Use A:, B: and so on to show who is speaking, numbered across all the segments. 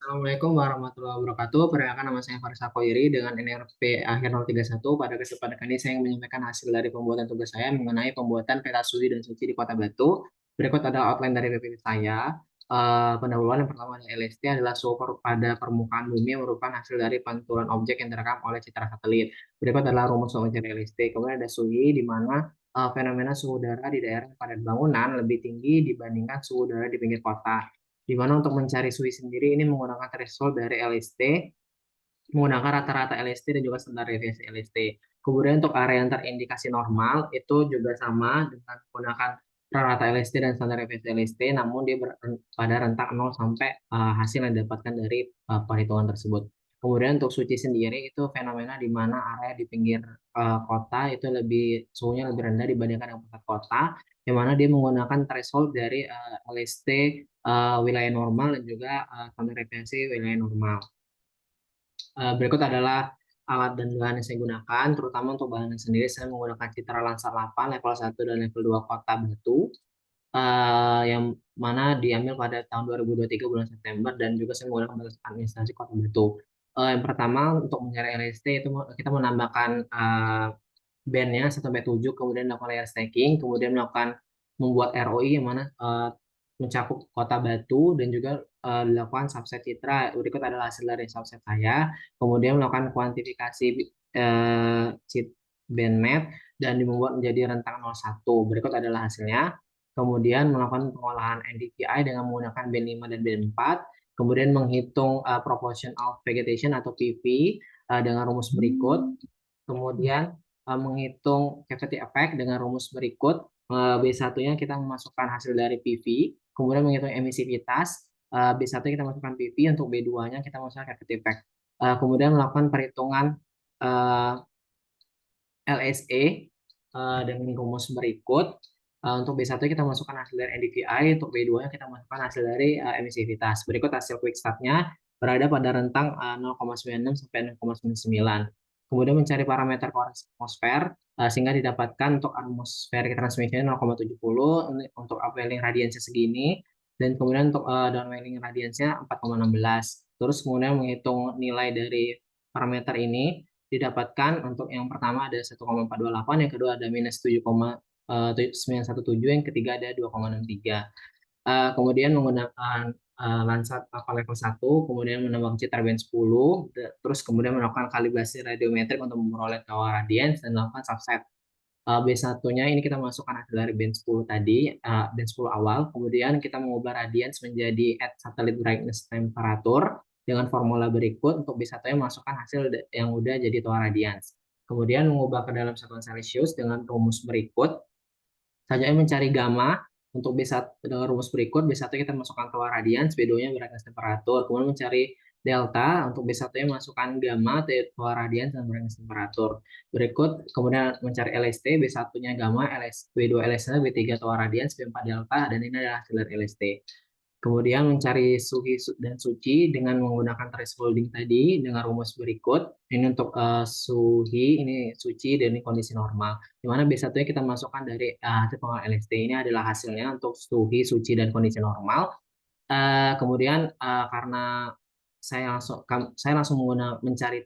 A: Assalamualaikum warahmatullahi wabarakatuh. Perkenalkan nama saya Faris Akoiri dengan NRP akhir 031. Pada kesempatan kali ini saya ingin menyampaikan hasil dari pembuatan tugas saya mengenai pembuatan peta suhi dan suci di Kota Batu. Berikut adalah outline dari PPT saya. Pendahuluan yang pertama adalah LST adalah suhu pada permukaan bumi yang merupakan hasil dari pantulan objek yang terekam oleh citra satelit. Berikut adalah rumus mencari LST. Kemudian ada suhi di mana fenomena suhu udara di daerah padat bangunan lebih tinggi dibandingkan suhu udara di pinggir kota, di mana untuk mencari SUI sendiri ini menggunakan threshold dari LST, menggunakan rata-rata LST dan juga standar deviasi LST. Kemudian untuk area yang terindikasi normal itu juga sama dengan menggunakan rata-rata LST dan standar deviasi LST, namun dia pada rentang 0 sampai hasil yang didapatkan dari perhitungan tersebut. Kemudian untuk suci sendiri itu fenomena di mana area di pinggir kota itu suhunya lebih rendah dibandingkan dengan pusat kota, di mana dia menggunakan threshold dari LST wilayah normal dan juga standar deviasi wilayah normal. Berikut adalah alat dan bahan yang saya gunakan, terutama untuk bahan sendiri saya menggunakan Citra Landsat 8 level 1 dan level 2 Kota Batu, yang mana diambil pada tahun 2023 bulan September, dan juga saya menggunakan batas administrasi Kota Batu. Yang pertama untuk mencari LST itu kita menambahkan bandnya 1 sampai 7, kemudian melakukan layer stacking, kemudian membuat ROI yang mana mencakup Kota Batu dan juga dilakukan subset citra. Berikut adalah hasil dari subset saya. Kemudian melakukan kuantifikasi cheat bandmap dan membuat menjadi rentang 01. Berikut adalah hasilnya. Kemudian melakukan pengolahan NDVI dengan menggunakan band 5 dan band 4. Kemudian menghitung proportion of vegetation atau PV dengan rumus berikut. Kemudian menghitung cavity effect dengan rumus berikut. B1-nya kita memasukkan hasil dari PV, kemudian menghitung emisivitas. B1 kita masukkan PV, untuk B2-nya kita masukkan cavity effect. Kemudian melakukan perhitungan LSE dengan rumus berikut. Untuk B1 kita masukkan hasil dari NDVI, untuk B2-nya kita masukkan hasil dari emisivitas. Berikut hasil quick start-nya berada pada rentang 0,96 sampai 0,99. Kemudian mencari parameter koreksi atmosfer sehingga didapatkan untuk atmospheric transmission 0,70, untuk upwelling radiansnya segini, dan kemudian untuk downwelling radiansnya 4,16. Terus kemudian menghitung nilai dari parameter ini, didapatkan untuk yang pertama ada 1,428, yang kedua ada minus 7,917, yang ketiga ada 2,63. Kemudian menggunakan Landsat level 1, kemudian menambah citra band 10, terus kemudian melakukan kalibrasi radiometrik untuk memperoleh kawah radians dan melakukan subset. B1-nya ini kita masukkan hasil dari band 10 tadi, band 10 awal, kemudian kita mengubah radians menjadi add satellite brightness temperature dengan formula berikut. Untuk B1-nya masukkan hasil yang udah jadi toa radians. Kemudian mengubah ke dalam satuan Celsius dengan rumus berikut. Selanjutnya mencari gamma. Untuk B1 dengan rumus berikut, B1 kita masukkan toa radians, B2-nya brightness temperature. Kemudian mencari delta, untuk B1-nya masukkan gamma, toa radians, dan brightness temperature. Berikut kemudian mencari LST, B1-nya gamma, B2 LST, B3 toa radians, B4 delta, dan ini adalah hasil dari LST. Kemudian mencari suhi dan suci dengan menggunakan thresholding tadi dengan rumus berikut. Ini untuk suhi, ini suci, dan ini kondisi normal. Di mana B1-nya kita masukkan dari hasil pengolahan LST. Ini adalah hasilnya untuk suhi, suci, dan kondisi normal. Kemudian karena saya langsung mencari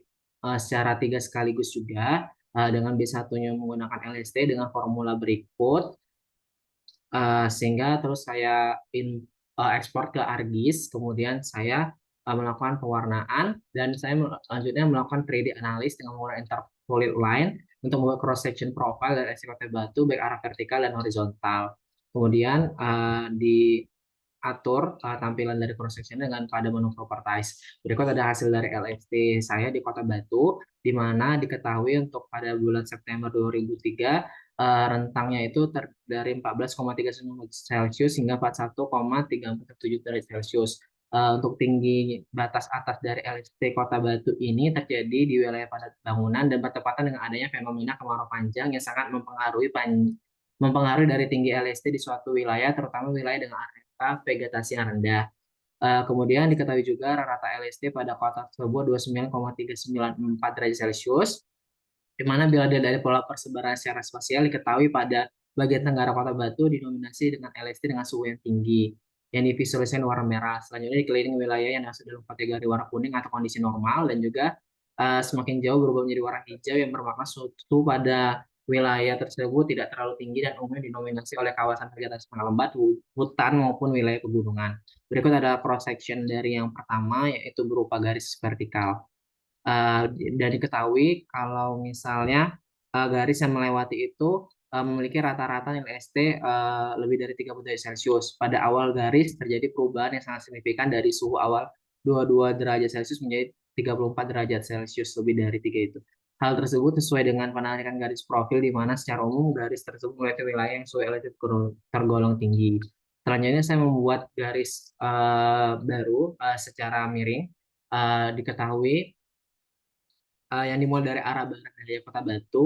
A: secara 3 sekaligus juga dengan B1-nya menggunakan LST dengan formula berikut. Sehingga terus saya ekspor ke ArcGIS, kemudian saya melakukan pewarnaan, dan saya selanjutnya melakukan 3D analysis dengan menggunakan interpolate line untuk membuat cross section profile dari ekspektif batu baik arah vertikal dan horizontal. Kemudian diatur tampilan dari cross section dengan pada menu properties. Berikut ada hasil dari LST saya di Kota Batu, di mana diketahui untuk pada bulan September 2003 rentangnya itu dari 14,39 Celcius hingga 41,347 derajat Celcius. Untuk tinggi batas atas dari LST Kota Batu ini terjadi di wilayah padat bangunan dan bertepatan dengan adanya fenomena kemarau panjang yang sangat mempengaruhi dari tinggi LST di suatu wilayah, terutama wilayah dengan area vegetasi yang rendah. Kemudian diketahui juga rata LST pada kota tersebut 29,394 derajat Celcius, di mana bila dilihat dari pola persebaran secara spasial diketahui pada bagian tenggara Kota Batu didominasi dengan LST dengan suhu yang tinggi. yang divisualisasikan warna merah. Selanjutnya dikelilingi wilayah yang masuk dalam kategori warna kuning atau kondisi normal, dan juga semakin jauh berubah menjadi warna hijau yang bermakna suhu pada wilayah tersebut tidak terlalu tinggi dan umumnya didominasi oleh kawasan vegetasi tanah lebat, hutan maupun wilayah pegunungan. Berikut ada cross section dari yang pertama, yaitu berupa garis vertikal. Eh, dan diketahui kalau misalnya garis yang melewati itu memiliki rata-rata nilai ST lebih dari 30 derajat Celcius. Pada awal garis terjadi perubahan yang sangat signifikan dari suhu awal 22 derajat Celcius menjadi 34 derajat Celcius, lebih dari tiga itu. Hal tersebut sesuai dengan penarikan garis profil, di mana secara umum garis tersebut melewati wilayah yang suhu relatif tergolong tinggi. Selanjutnya saya membuat garis baru secara miring. Diketahui yang dimulai dari arah barat daya Kota Batu,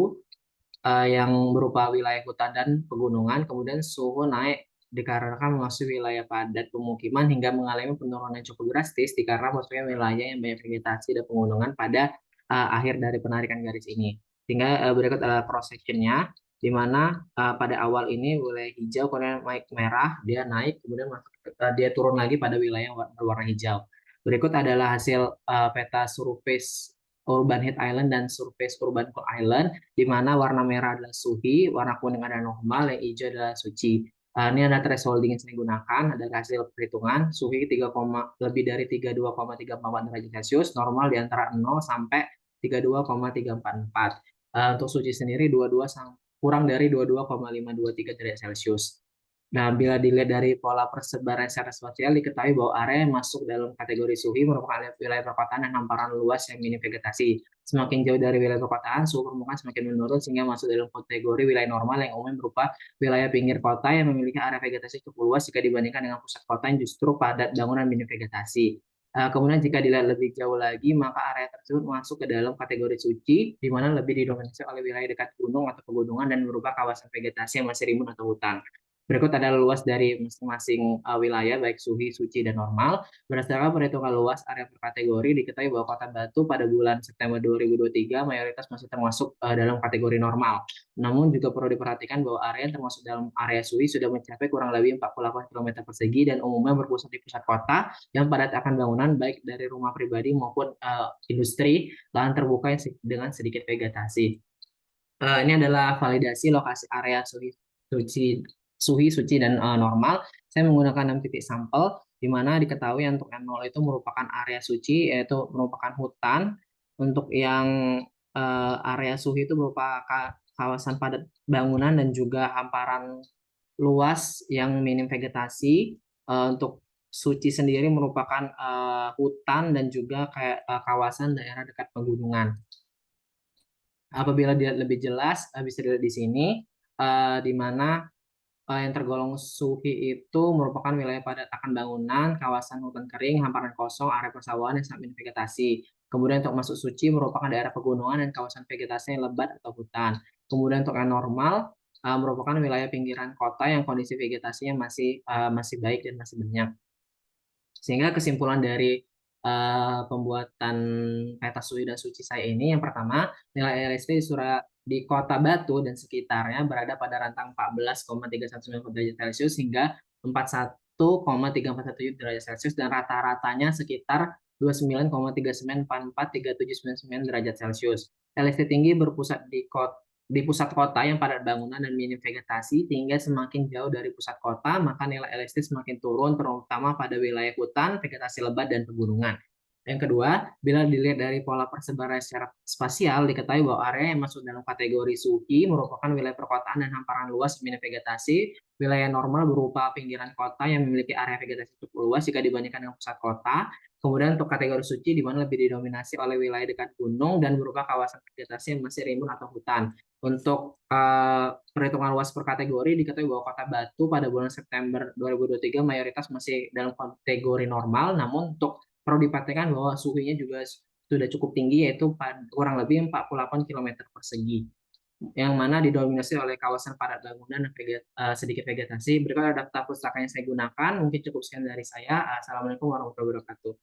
A: yang berupa wilayah hutan dan pegunungan, kemudian suhu naik dikarenakan memasuki wilayah padat pemukiman hingga mengalami penurunan yang cukup drastis dikarenakan masuknya wilayah yang banyak vegetasi dan pegunungan pada akhir dari penarikan garis ini. Sehingga berikut cross sectionnya, di mana pada awal ini wilayah hijau, kemudian naik merah, dia naik, kemudian dia turun lagi pada wilayah yang berwarna hijau. Berikut adalah hasil peta surface Urban Heat Island dan Surface Urban Cold Island, di mana warna merah adalah suhi, warna kuning adalah normal, yang hijau adalah suci. Ini ada thresholding yang saya gunakan, ada hasil perhitungan, suhi 3, lebih dari 32,344 derajat Celcius, normal di antara 0 sampai 32,344. Untuk suci sendiri 22 kurang dari 22,523 derajat Celcius. Nah, bila dilihat dari pola persebaran secara spasial, diketahui bahwa area yang masuk dalam kategori SUHI merupakan wilayah perkotaan dan hamparan luas yang minim vegetasi. Semakin jauh dari wilayah perkotaan, suhu permukaan semakin menurun sehingga masuk dalam kategori wilayah normal yang umumnya berupa wilayah pinggir kota yang memiliki area vegetasi cukup luas jika dibandingkan dengan pusat kota yang justru padat bangunan minim vegetasi. Kemudian jika dilihat lebih jauh lagi, maka area tersebut masuk ke dalam kategori suci, di mana lebih didominasi oleh wilayah dekat gunung atau pegunungan dan berupa kawasan vegetasi yang masih rimbun atau hutan. Berikut adalah luas dari masing-masing wilayah, baik suhi, suci, dan normal. Berdasarkan perhitungan luas area per kategori, diketahui bahwa Kota Batu pada bulan September 2023 mayoritas masih termasuk dalam kategori normal. Namun juga perlu diperhatikan bahwa area yang termasuk dalam area suhi sudah mencapai kurang lebih 48 km persegi dan umumnya berpusat di pusat kota yang padat akan bangunan, baik dari rumah pribadi maupun industri, lahan terbuka yang dengan sedikit vegetasi. Ini adalah validasi lokasi area suci, suhi, suci, dan normal. Saya menggunakan 6 titik sampel, di mana diketahui untuk yang 0 itu merupakan area suci, yaitu merupakan hutan. Untuk yang area suhi itu merupakan kawasan padat bangunan dan juga hamparan luas yang minim vegetasi. Untuk suci sendiri merupakan hutan dan juga kayak kawasan daerah dekat pegunungan. Apabila dilihat lebih jelas, bisa dilihat di sini, di mana yang tergolong SUHI itu merupakan wilayah padat akan bangunan, kawasan hutan kering, hamparan kosong, area persawahan yang sangat minim vegetasi. Kemudian untuk masuk suci merupakan daerah pegunungan dan kawasan vegetasi yang lebat atau hutan. Kemudian untuk yang normal merupakan wilayah pinggiran kota yang kondisi vegetasinya masih baik dan masih banyak. Sehingga kesimpulan dari pembuatan peta suhi dan suci saya ini, yang pertama, nilai LSD di Kota Batu dan sekitarnya berada pada rentang 14,319 derajat Celcius hingga 41,3417 derajat Celcius, dan rata-ratanya sekitar 29,39443799 derajat Celcius. LSD tinggi berpusat di pusat kota yang padat bangunan dan minim vegetasi, sehingga semakin jauh dari pusat kota, maka nilai LSD semakin turun, terutama pada wilayah hutan, vegetasi lebat, dan pegunungan. Yang kedua, bila dilihat dari pola persebaran secara spasial, diketahui bahwa area yang masuk dalam kategori SUHI merupakan wilayah perkotaan dan hamparan luas minim vegetasi. Wilayah normal berupa pinggiran kota yang memiliki area vegetasi cukup luas jika dibandingkan dengan pusat kota. Kemudian untuk kategori suci, di mana lebih didominasi oleh wilayah dekat gunung dan berupa kawasan vegetasi yang masih rimbun atau hutan. Untuk perhitungan luas per kategori, diketahui bahwa Kota Batu pada bulan September 2023 mayoritas masih dalam kategori normal, namun untuk perlu diperhatikan bahwa suhunya juga sudah cukup tinggi, yaitu kurang lebih 48 km persegi, yang mana didominasi oleh kawasan padat bangunan dan sedikit vegetasi. Berikut ada daftar pustaka yang saya gunakan. Mungkin cukup sekian dari saya. Assalamualaikum warahmatullahi wabarakatuh.